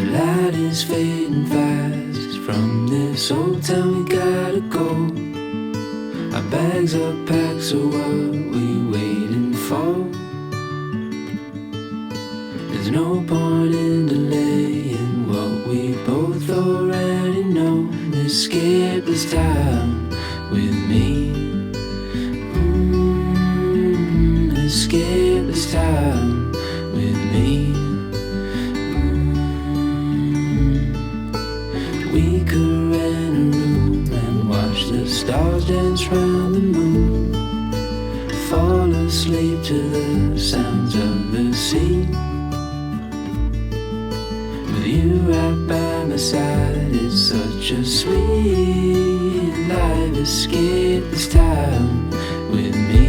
light is fading fast. From this old town we gotta go. Our bags are packed, so what we waiting for? There's no point in delaying what we both already know. Escape this time with me. Escape this time with me. We could rent a room and watch the stars dance round the moon. Fall asleep to the sounds of the sea. With you right by my side, it's such a sweet life. Escape this time with me.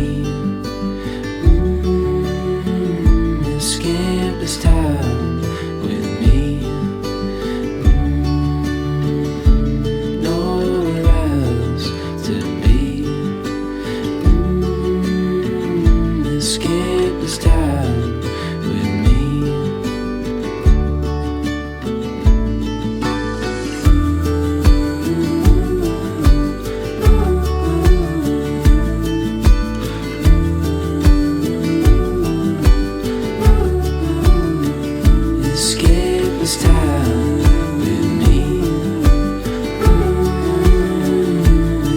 Escape this time with me. Nowhere else to be. Escape this time with me. Escape this time with me.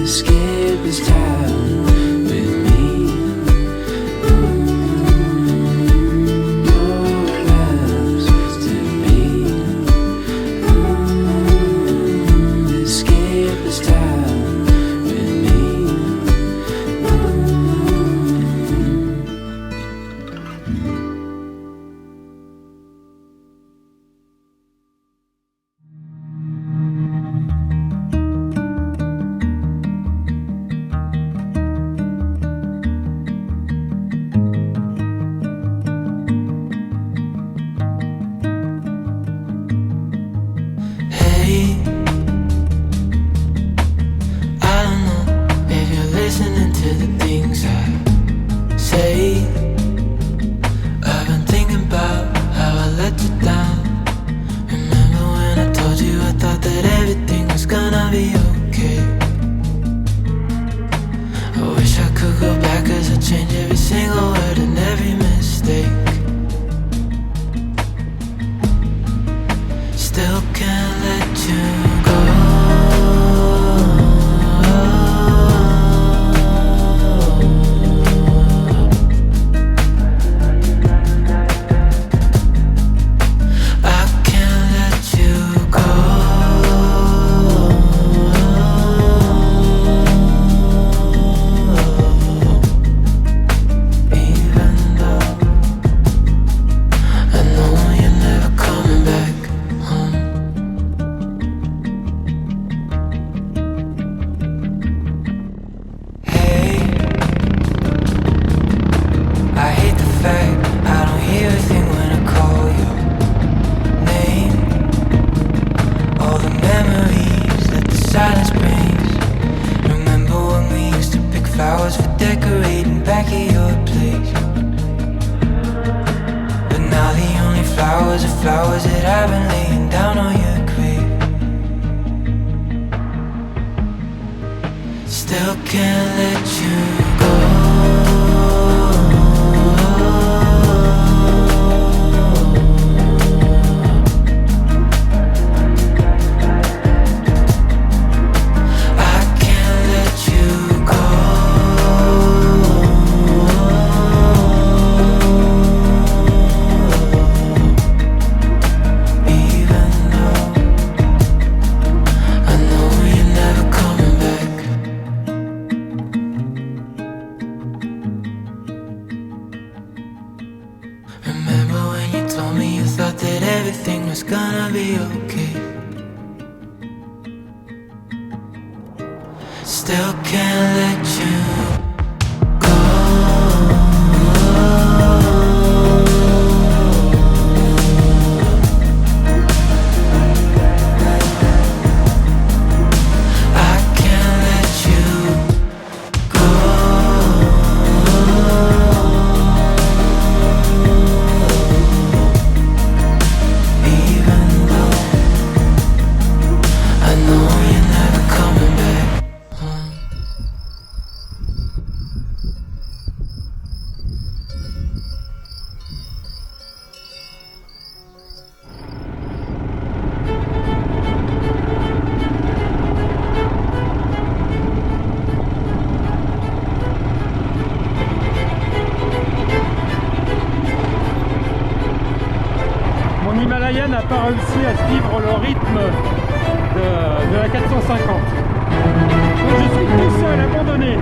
Escape this time with me. Nowhere else to be. Escape this time with me. Hey, I don't know if you're listening to the things I say. I've been thinking about how I let you down. Remember when I told you I thought that everything was gonna be okay? I wish I could go back, 'cause I'd change every single word and every mistake. Still can't let you go. I can't let you go. Even though I know you're never coming back home. Hey, I hate the fact I don't hear a thing when I call your name. All the memories that the silence brings. Remember when we used to pick flowers for decorating back at your place? But now the only flowers are flowers that I've been laying down on your grave. Still can't let you go. I can't let you go. Even though I know you're never coming back. Remember when you told me you thought that everything was gonna be okay? Still can't let you go. I can't let you go. Even though mon Himalaya n'a pas réussi à suivre le rythme de la 450. Donc je suis tout seul, abandonné.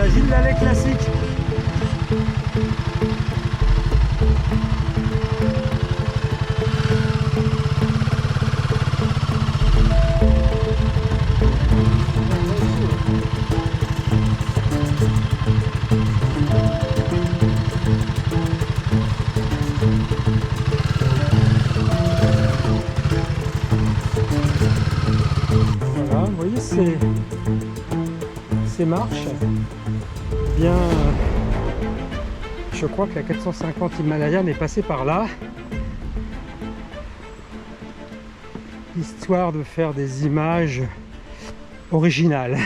la Gilles Lallet classique. Voilà, vous voyez ces marches, bien, je crois que la 450 Himalaya est passée par là, histoire de faire des images originales.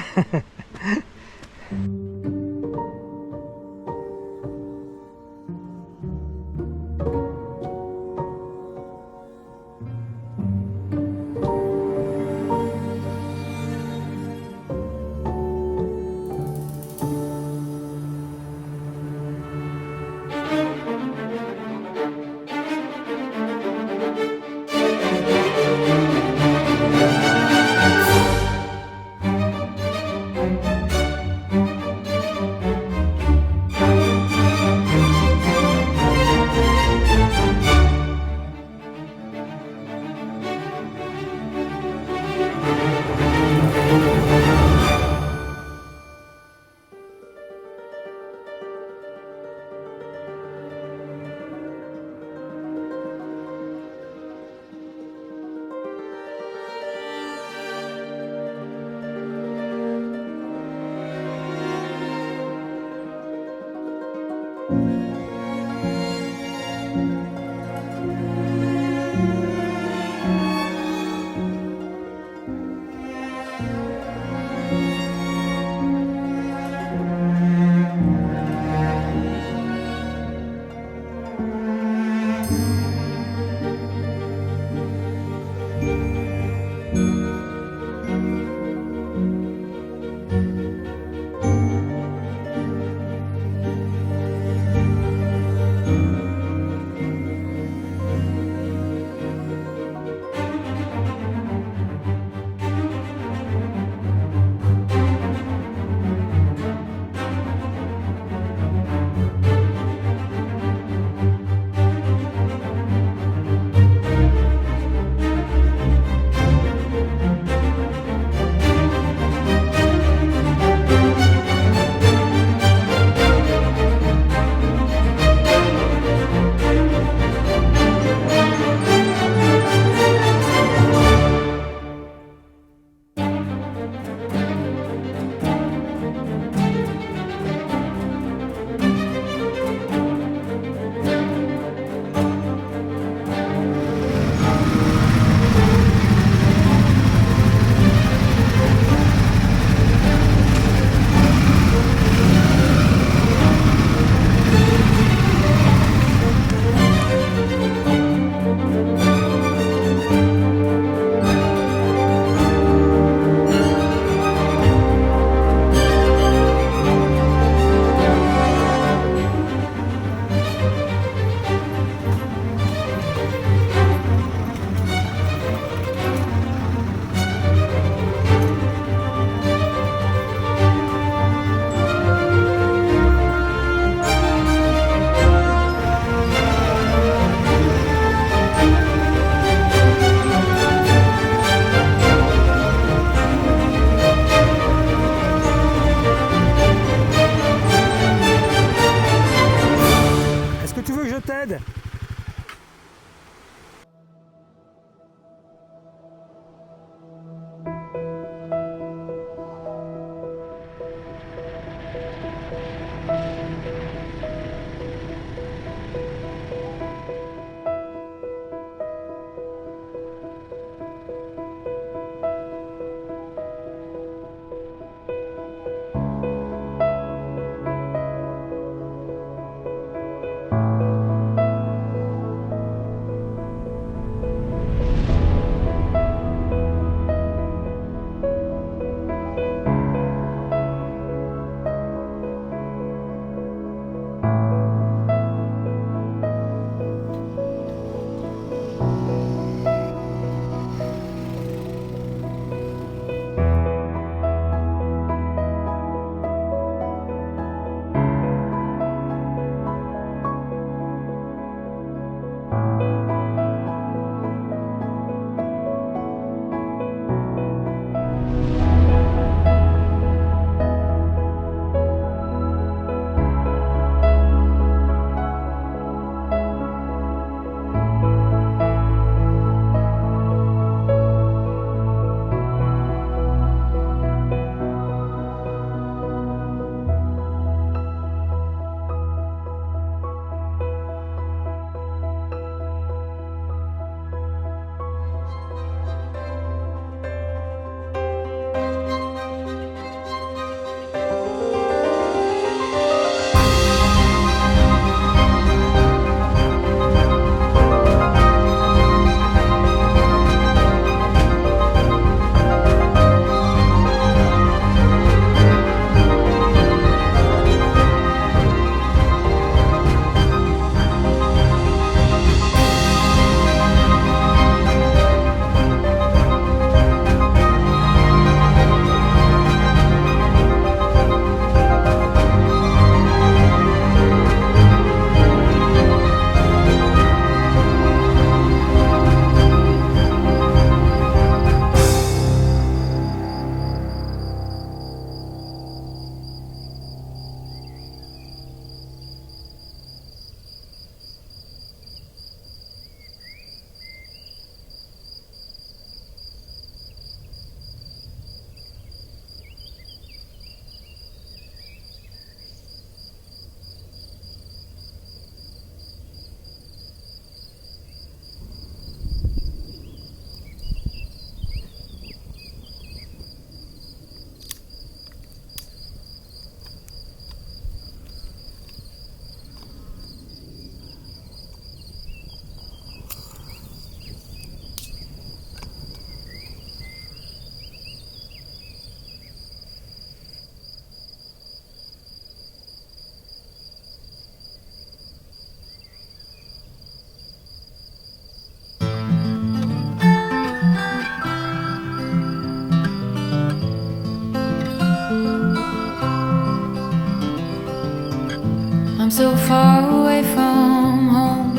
so far away from home,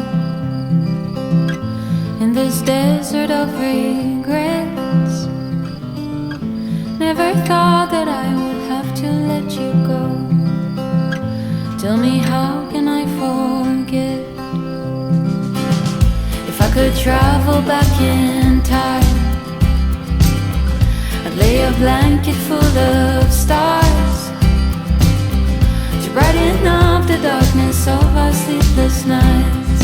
in this desert of regrets. Never thought that I would have to let you go. Tell me, how can I forget? If I could travel back in time, I'd lay a blanket full of stars to brighten up the darkness of our sleepless nights.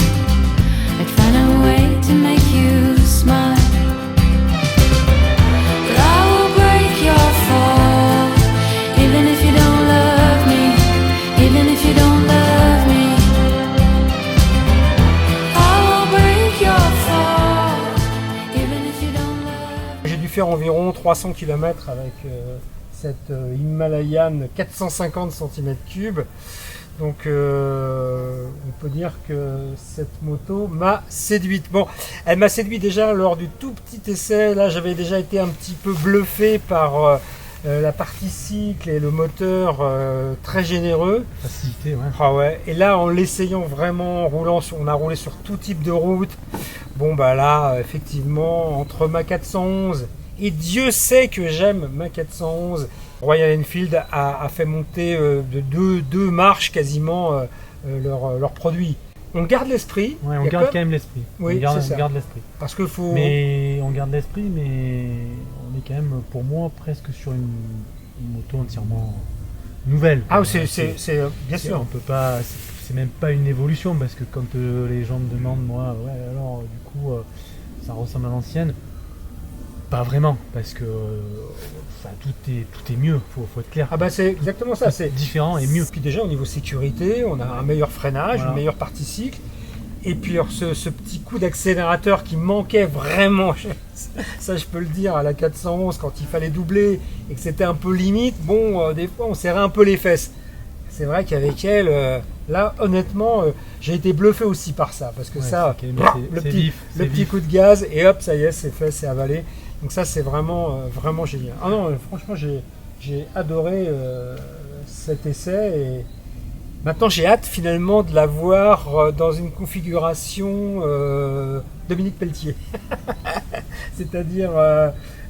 I'd find a way to make you smile. But I will break your fall, even if you don't love me, even if you don't love me. I will break your fall, even if you don't love me. J'ai dû faire environ 300 km avec cette Himalayan 450 cm3. Donc on peut dire que cette moto m'a séduite. Bon, elle m'a séduit déjà lors du tout petit essai. Là, j'avais déjà été un petit peu bluffé par la partie cycle et le moteur très généreux. Facilité, ouais. Ah ouais. Et là, en l'essayant vraiment, on a roulé sur tout type de route. Bon, bah là, effectivement, entre ma 411 et Dieu sait que j'aime ma 411, Royal Enfield a fait monter de deux marches quasiment leurs produits. On garde l'esprit. Ouais, on garde quand même l'esprit. Oui, on garde l'esprit. Parce que faut. Mais on garde l'esprit, mais on est quand même, pour moi, presque sur une moto entièrement nouvelle. Ah, c'est bien sûr. On peut pas. C'est même pas une évolution, parce que quand les gens me demandent, moi, ouais, alors du coup, ça ressemble à l'ancienne. Pas vraiment, parce que tout est mieux, faut être clair. Ah bah c'est exactement ça, c'est différent et mieux. Puis déjà au niveau sécurité, on a un meilleur freinage, voilà. Une meilleure partie cycle. Et puis alors, ce petit coup d'accélérateur qui manquait vraiment, ça je peux le dire, à la 411 quand il fallait doubler et que c'était un peu limite, bon, des fois on serrait un peu les fesses. C'est vrai qu'avec elle, là honnêtement, j'ai été bluffé aussi par ça, parce que ouais, ça, le petit coup de gaz et hop, ça y est, c'est fait, c'est avalé. Donc ça c'est vraiment génial. Ah non, franchement j'ai adoré cet essai et maintenant j'ai hâte finalement de la voir dans une configuration Dominique Pelletier. C'est-à-dire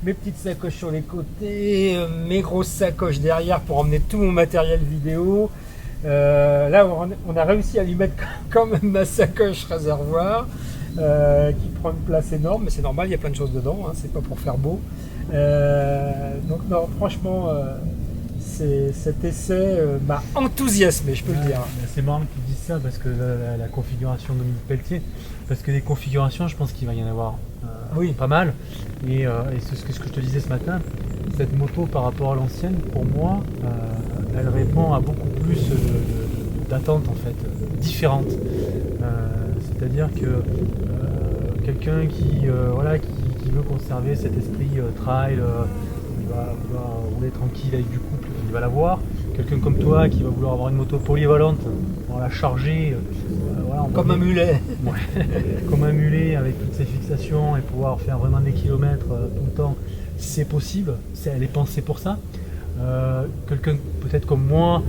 mes petites sacoches sur les côtés, mes grosses sacoches derrière pour emmener tout mon matériel vidéo. Là on a réussi à lui mettre quand même ma sacoche réservoir. Qui prend une place énorme, mais c'est normal, il y a plein de choses dedans, hein, c'est pas pour faire beau. Donc non, franchement, cet essai m'a enthousiasmé, je peux le dire. C'est marrant que tu dises ça, parce que la configuration Dominique Pelletier, parce que des configurations, je pense qu'il va y en avoir pas mal. Et c'est ce que je te disais ce matin, cette moto par rapport à l'ancienne, pour moi, elle répond à beaucoup plus d'attentes en fait, différentes. C'est-à-dire que quelqu'un qui veut conserver cet esprit trail, il va rouler tranquille avec du couple, il va l'avoir. Quelqu'un comme toi qui va vouloir avoir une moto polyvalente, pour la charger, comme un mulet. Ouais, comme un mulet avec toutes ses fixations et pouvoir faire vraiment des kilomètres tout le temps, c'est possible, elle est pensée pour ça. Quelqu'un peut-être comme moi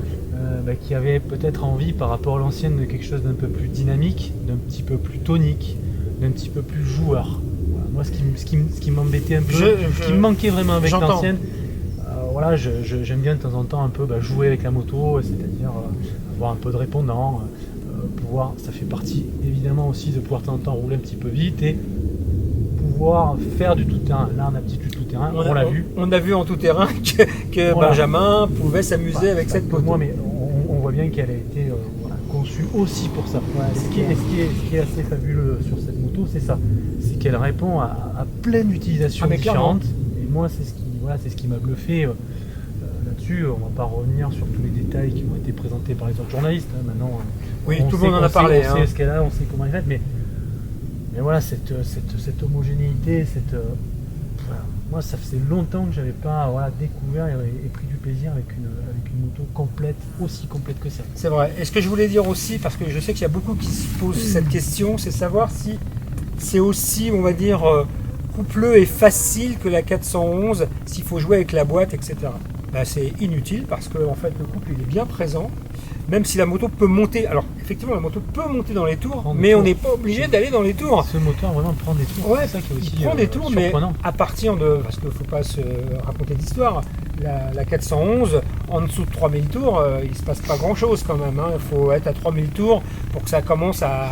qui avait peut-être envie par rapport à l'ancienne de quelque chose d'un peu plus dynamique, d'un petit peu plus tonique, d'un petit peu plus joueur. Voilà. Moi ce qui m'embêtait un peu, ce qui me manquait vraiment avec l'ancienne, j'aime bien de temps en temps un peu jouer avec la moto, c'est-à-dire avoir un peu de répondant, ça fait partie évidemment aussi de pouvoir de temps en temps rouler un petit peu vite et pouvoir faire du tout-terrain. Là, on a petit du tout-terrain, on l'a vu. On a vu en tout-terrain que voilà. Benjamin pouvait s'amuser avec cette moto. Moi, mais on voit bien qu'elle a été conçue aussi pour ça. Ouais, ce qui est assez fabuleux sur cette moto, c'est ça. C'est qu'elle répond à plein d'utilisations différentes. Et moi, c'est ce qui m'a bluffé. Là-dessus, on ne va pas revenir sur tous les détails qui ont été présentés par les autres journalistes. Maintenant, oui, tout le monde en a parlé. On sait ce qu'elle a, on sait comment elle est faite, mais voilà, cette homogénéité, moi ça faisait longtemps que j'avais pas découvert et pris du plaisir avec une moto complète, aussi complète que ça. C'est vrai. Et ce que je voulais dire aussi, parce que je sais qu'il y a beaucoup qui se posent cette question, c'est savoir si c'est aussi, on va dire, coupleux et facile que la 411, s'il faut jouer avec la boîte, etc. Ben, c'est inutile parce que en fait le couple il est bien présent. même si la moto peut monter. Alors effectivement la moto peut monter dans les tours, Prendre des mais on tours. n'est pas obligé d'aller dans les tours. Ce moteur vraiment prend des tours. Ouais, c'est ça qui est aussi il prend des tours, mais surprenant. à partir de, parce qu'il ne faut pas se raconter d'histoire, la 411, en dessous de 3000 tours, il ne se passe pas grand chose quand même, hein. Il faut être à 3000 tours pour que ça commence à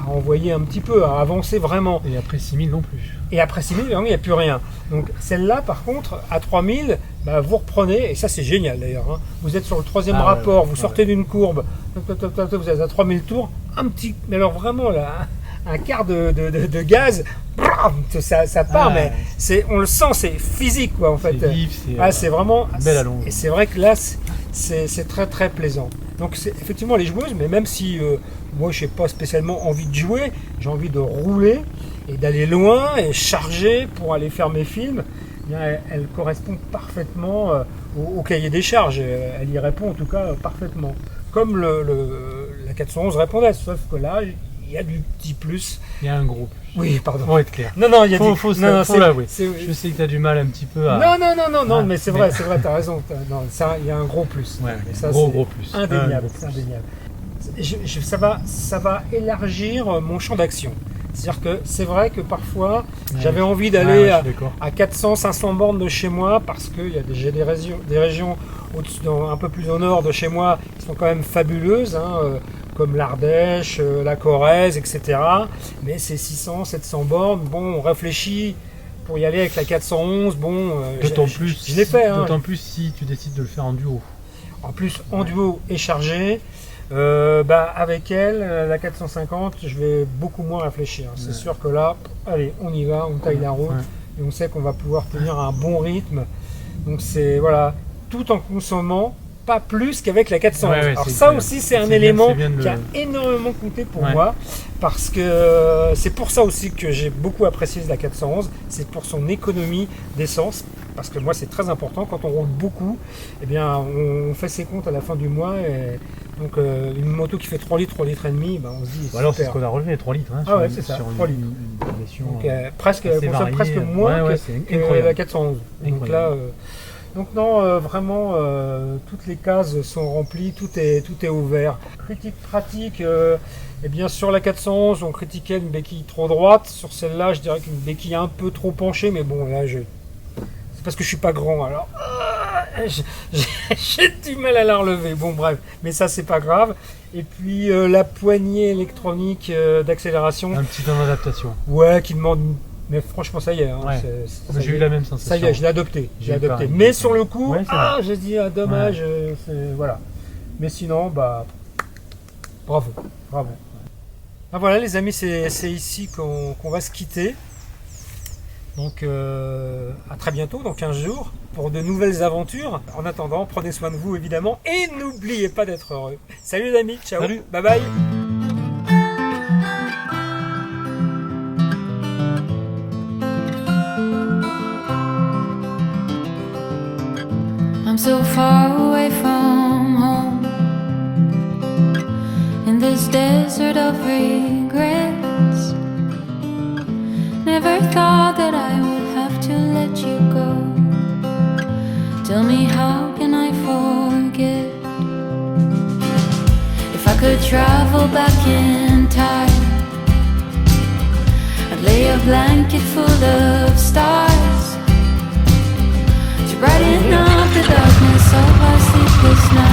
envoyer un petit peu, à avancer vraiment. Et après 6000 non plus. Et après 6000, il n'y a plus rien. Donc celle-là, par contre, à 3000, bah, vous reprenez, et ça c'est génial d'ailleurs, hein. Vous êtes sur le troisième Ah, rapport, ouais, vous sortez d'une courbe, vous êtes à 3000 tours, un petit, mais alors vraiment là, un quart de gaz, ça part, Ah, mais on le sent, c'est physique quoi en fait. C'est vif, C'est vraiment belle allonge. Et c'est vrai que là, c'est très très plaisant. Donc c'est effectivement les joueuses, mais même si moi je n'ai pas spécialement envie de jouer, j'ai envie de rouler et d'aller loin et charger pour aller faire mes films, eh bien, elle correspond parfaitement au cahier des charges. Elle y répond en tout cas parfaitement. Comme la 411 répondait, sauf que là, il y a du petit plus. Il y a un gros plus. Oui, pardon. Pour être clair. Non, il y a Faut, du faut, non, faut l'avouer. c'est- Je sais que tu as du mal un petit peu à. Non, Ah, mais c'est vrai, t'as raison. Non, ça, il y a un gros plus. Ouais, Et ça, gros, c'est gros plus. Indéniable, Un c'est indéniable. Ça va élargir mon champ d'action. C'est-à-dire que c'est vrai que parfois, j'avais envie d'aller je suis d'accord. à 400, 500 bornes de chez moi parce qu'il y a j'ai des régions un peu plus au nord de chez moi qui sont quand même fabuleuses, hein, comme l'Ardèche, la Corrèze, etc. Mais c'est 600, 700 bornes. Bon, on réfléchit pour y aller avec la 411. Bon, D'autant je plus, l'ai fait. Hein. d'autant plus si tu décides de le faire en duo. En plus, en duo et chargé. Avec elle, la 450, je vais beaucoup moins réfléchir. C'est Ouais. sûr que là, allez, on y va, on taille la route Ouais. et on sait qu'on va pouvoir tenir un bon rythme. Donc c'est voilà, tout en consommant pas plus qu'avec la 411. Ouais, Alors c'est ça bien. aussi, c'est un C'est bien, élément c'est bien de qui a le- énormément compté pour Ouais. moi parce que c'est pour ça aussi que j'ai beaucoup apprécié la 411. C'est pour son économie d'essence. Parce que moi c'est très important, quand on roule beaucoup, eh bien on fait ses comptes à la fin du mois et donc une moto qui fait 3 litres, 3 litres et demi, ben, on se dit Alors c'est super. ce qu'on a relevé, 3 litres. Hein, Ah sur ouais, une- c'est ça, sur 3 une- litres. une progression, Donc presque, assez elle consomme variée. presque moins Ouais, que, c'est que incroyable. la 411. Donc Incroyable. là, donc non, vraiment toutes les cases sont remplies, tout est ouvert. Critique pratique, eh bien sur la 411 on critiquait une béquille trop droite, sur celle-là je dirais qu'une béquille un peu trop penchée, mais bon là c'est parce que je suis pas grand alors j'ai du mal à la relever. Bon bref, mais ça c'est pas grave. Et puis la poignée électronique d'accélération, Un petit temps d'adaptation. ouais, qui demande. Mais franchement, ça y est. Hein, Ouais. ça y J'ai eu est. la même sensation. Ça y est, je l'ai adopté. J'ai eu pareil. Mais sur le coup, Ouais, c'est vrai. j'ai dit dommage. Voilà. Mais sinon, bah, bravo. Ah, voilà, les amis, c'est ici qu'on va se quitter. Donc, à très bientôt, dans 15 jours, pour de nouvelles aventures. En attendant, prenez soin de vous, évidemment. Et n'oubliez pas d'être heureux. Salut les amis, ciao. Salut. Bye bye. I'm so far away from home, in this desert of regrets. Never thought that I would have to let you go. Tell me, how can I forget? If I could travel back in time, I'd lay a blanket full of stars to brighten up the darkness of our sleepless nights.